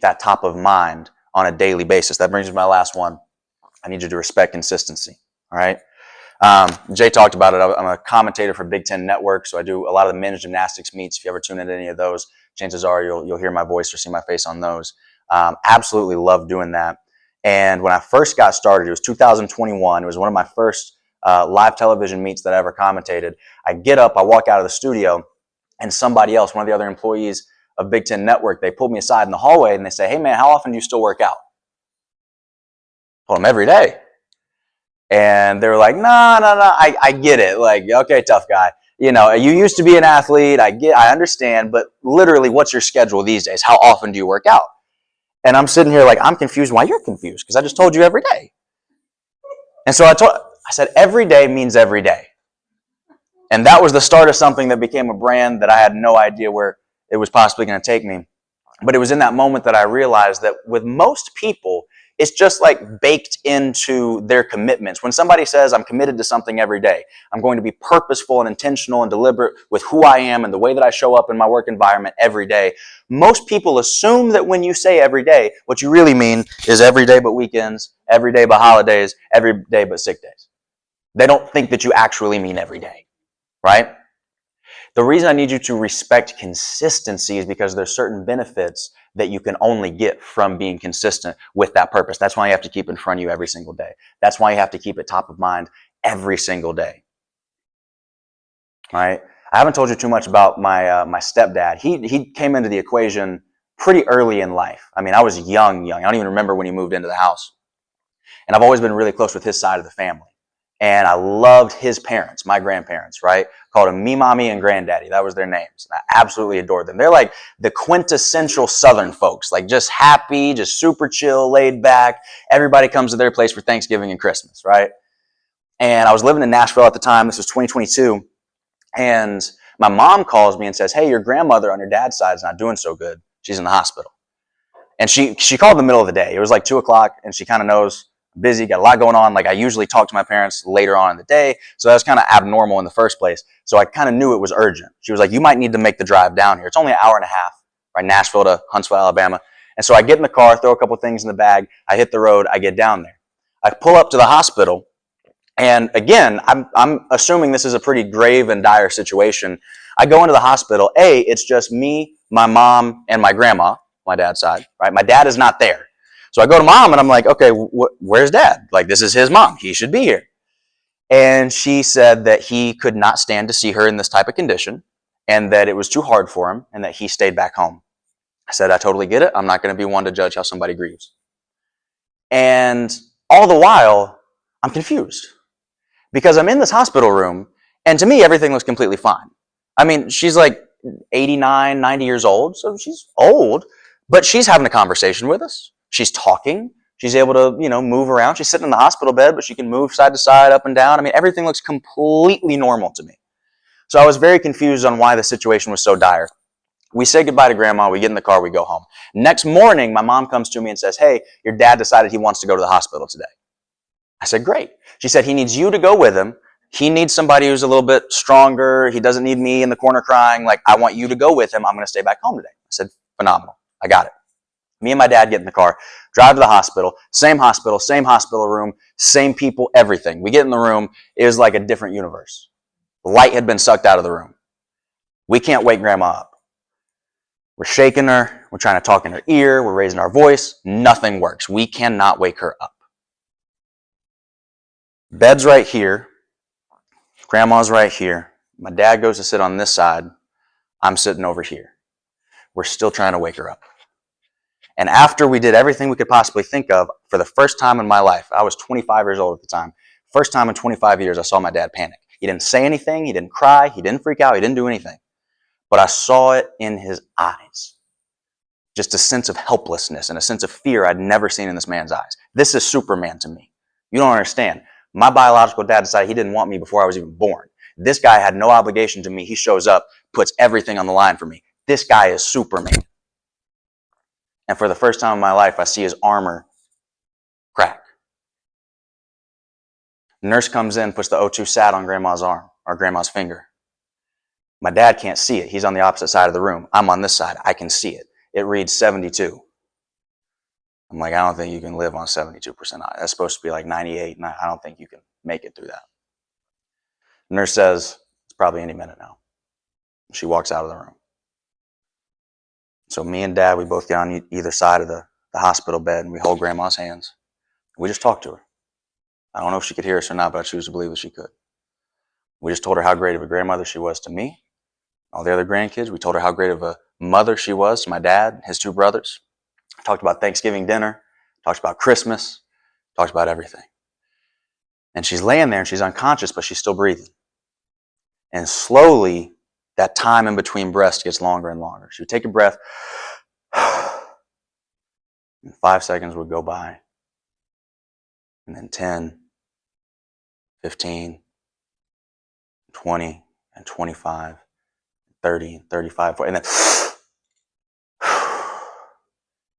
that top of mind on a daily basis. That brings me to my last one. I need you to respect consistency. All right. Jay talked about it. I'm a commentator for Big Ten Network, so I do a lot of the men's gymnastics meets. If you ever tune into any of those, chances are you'll hear my voice or see my face on those. Absolutely love doing that. And when I first got started, it was 2021. It was one of my first live television meets that I ever commentated. I get up, I walk out of the studio, and somebody else, one of the other employees of Big Ten Network, they pulled me aside in the hallway and they say, "Hey man, how often do you still work out?" I told them every day. And they were like, no, I get it. Like, okay, tough guy. You know, you used to be an athlete. I understand, but literally, what's your schedule these days? How often do you work out? And I'm sitting here like, I'm confused. Why you're confused? Because I just told you every day. And so I said, every day means every day. And that was the start of something that became a brand that I had no idea where it was possibly going to take me. But it was in that moment that I realized that with most people, it's just like baked into their commitments. When somebody says, I'm committed to something every day, I'm going to be purposeful and intentional and deliberate with who I am and the way that I show up in my work environment every day. Most people assume that when you say every day, what you really mean is every day but weekends, every day but holidays, every day but sick days. They don't think that you actually mean every day, right? The reason I need you to respect consistency is because there's certain benefits that you can only get from being consistent with that purpose. That's why you have to keep it in front of you every single day. That's why you have to keep it top of mind every single day. All right? I haven't told you too much about my stepdad. He came into the equation pretty early in life. I mean, I was young. I don't even remember when he moved into the house. And I've always been really close with his side of the family. And I loved his parents, my grandparents, right? Called them me, mommy, and granddaddy. That was their names. And I absolutely adored them. They're like the quintessential Southern folks, like just happy, just super chill, laid back. Everybody comes to their place for Thanksgiving and Christmas, right? And I was living in Nashville at the time. This was 2022. And my mom calls me and says, "Hey, your grandmother on your dad's side is not doing so good. She's in the hospital." And she called in the middle of the day. It was like 2 o'clock, and she kind of knows busy, got a lot going on. Like I usually talk to my parents later on in the day. So that was kind of abnormal in the first place. So I kind of knew it was urgent. She was like, "You might need to make the drive down here. It's only an hour and a half, right? Nashville to Huntsville, Alabama." And so I get in the car, throw a couple things in the bag. I hit the road. I get down there. I pull up to the hospital. And again, I'm assuming this is a pretty grave and dire situation. I go into the hospital. It's just me, my mom, and my grandma, my dad's side, right? My dad is not there. So I go to mom and I'm like, okay, where's dad? Like, this is his mom. He should be here. And she said that he could not stand to see her in this type of condition and that it was too hard for him and that he stayed back home. I said, I totally get it. I'm not going to be one to judge how somebody grieves. And all the while, I'm confused because I'm in this hospital room and to me, everything looks completely fine. I mean, she's like 89, 90 years old, so she's old, but she's having a conversation with us. She's talking. She's able to, move around. She's sitting in the hospital bed, but she can move side to side, up and down. I mean, everything looks completely normal to me. So I was very confused on why the situation was so dire. We say goodbye to grandma. We get in the car. We go home. Next morning, my mom comes to me and says, "Hey, your dad decided he wants to go to the hospital today." I said, "Great." She said, "He needs you to go with him. He needs somebody who's a little bit stronger. He doesn't need me in the corner crying. Like, I want you to go with him. I'm going to stay back home today." I said, "Phenomenal. I got it." Me and my dad get in the car, drive to the hospital, same hospital room, same people, everything. We get in the room. It was like a different universe. The light had been sucked out of the room. We can't wake grandma up. We're shaking her. We're trying to talk in her ear. We're raising our voice. Nothing works. We cannot wake her up. Bed's right here. Grandma's right here. My dad goes to sit on this side. I'm sitting over here. We're still trying to wake her up. And after we did everything we could possibly think of, for the first time in my life, I was 25 years old at the time. First time in 25 years, I saw my dad panic. He didn't say anything. He didn't cry. He didn't freak out. He didn't do anything. But I saw it in his eyes. Just a sense of helplessness and a sense of fear I'd never seen in this man's eyes. This is Superman to me. You don't understand. My biological dad decided he didn't want me before I was even born. This guy had no obligation to me. He shows up, puts everything on the line for me. This guy is Superman. And for the first time in my life, I see his armor crack. Nurse comes in, puts the O2 sat on grandma's arm, or grandma's finger. My dad can't see it. He's on the opposite side of the room. I'm on this side. I can see it. It reads 72. I'm like, I don't think you can live on 72% oxygen. That's supposed to be like 98, and I don't think you can make it through that. The nurse says, it's probably any minute now. She walks out of the room. So me and Dad, we both get on either side of the hospital bed, and we hold Grandma's hands. We just talked to her. I don't know if she could hear us or not, but I choose to believe that she could. We just told her how great of a grandmother she was to me, all the other grandkids. We told her how great of a mother she was to my dad, his two brothers. Talked about Thanksgiving dinner, talked about Christmas, talked about everything. And she's laying there and she's unconscious, but she's still breathing. And slowly, that time in between breaths gets longer and longer. She would take a breath, and 5 seconds would go by. And then 10, 15, 20, and 25, 30, and 35, and then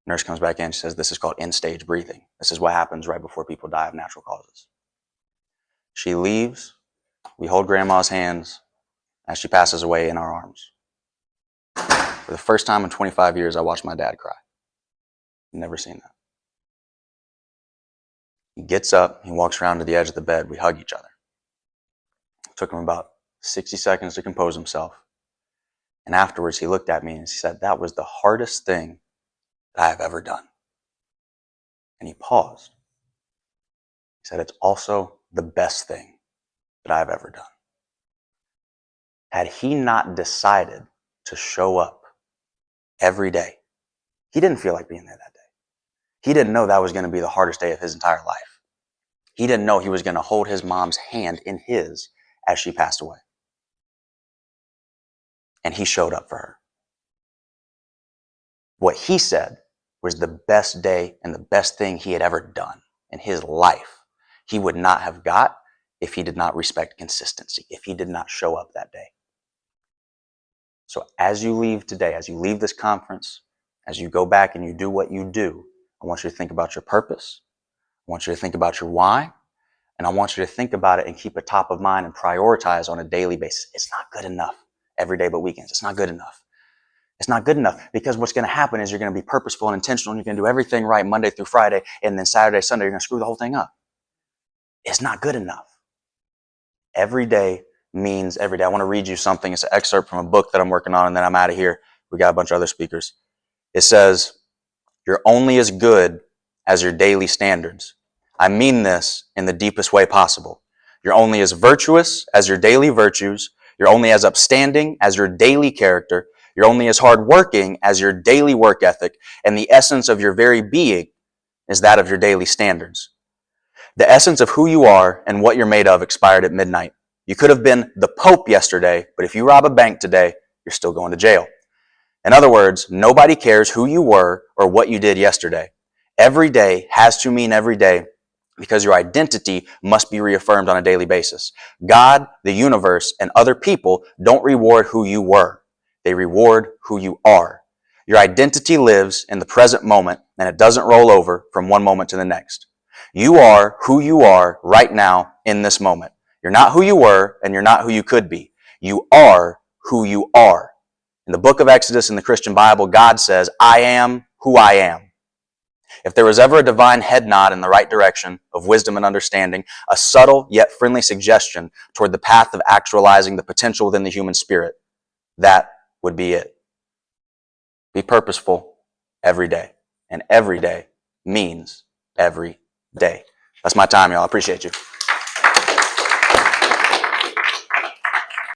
nurse comes back in. She says, this is called end-stage breathing. This is what happens right before people die of natural causes. She leaves. We hold Grandma's hands as she passes away in our arms. For the first time in 25 years, I watched my dad cry. Never seen that. He gets up. He walks around to the edge of the bed. We hug each other. It took him about 60 seconds to compose himself. And afterwards, he looked at me and he said, that was the hardest thing that I have ever done. And he paused. He said, it's also the best thing that I've ever done. Had he not decided to show up every day, he didn't feel like being there that day. He didn't know that was going to be the hardest day of his entire life. He didn't know he was going to hold his mom's hand in his as she passed away. And he showed up for her. What he said was the best day and the best thing he had ever done in his life. He would not have got if he did not respect consistency, if he did not show up that day. So as you leave today, as you leave this conference, as you go back and you do what you do, I want you to think about your purpose. I want you to think about your why. And I want you to think about it and keep it top of mind and prioritize on a daily basis. It's not good enough every day but weekends. It's not good enough. It's not good enough because what's going to happen is you're going to be purposeful and intentional and you're going to do everything right Monday through Friday, and then Saturday, Sunday, you're going to screw the whole thing up. It's not good enough. Every day means every day. I want to read you something. It's an excerpt from a book that I'm working on, and then I'm out of here. We got a bunch of other speakers. It says, you're only as good as your daily standards. I mean this in the deepest way possible. You're only as virtuous as your daily virtues. You're only as upstanding as your daily character. You're only as hardworking as your daily work ethic. And the essence of your very being is that of your daily standards. The essence of who you are and what you're made of expired at midnight. You could have been the Pope yesterday, but if you rob a bank today, you're still going to jail. In other words, nobody cares who you were or what you did yesterday. Every day has to mean every day because your identity must be reaffirmed on a daily basis. God, the universe, and other people don't reward who you were. They reward who you are. Your identity lives in the present moment, and it doesn't roll over from one moment to the next. You are who you are right now in this moment. You're not who you were, and you're not who you could be. You are who you are. In the book of Exodus in the Christian Bible, God says, I am who I am. If there was ever a divine head nod in the right direction of wisdom and understanding, a subtle yet friendly suggestion toward the path of actualizing the potential within the human spirit, that would be it. Be purposeful every day. And every day means every day. That's my time, y'all. I appreciate you.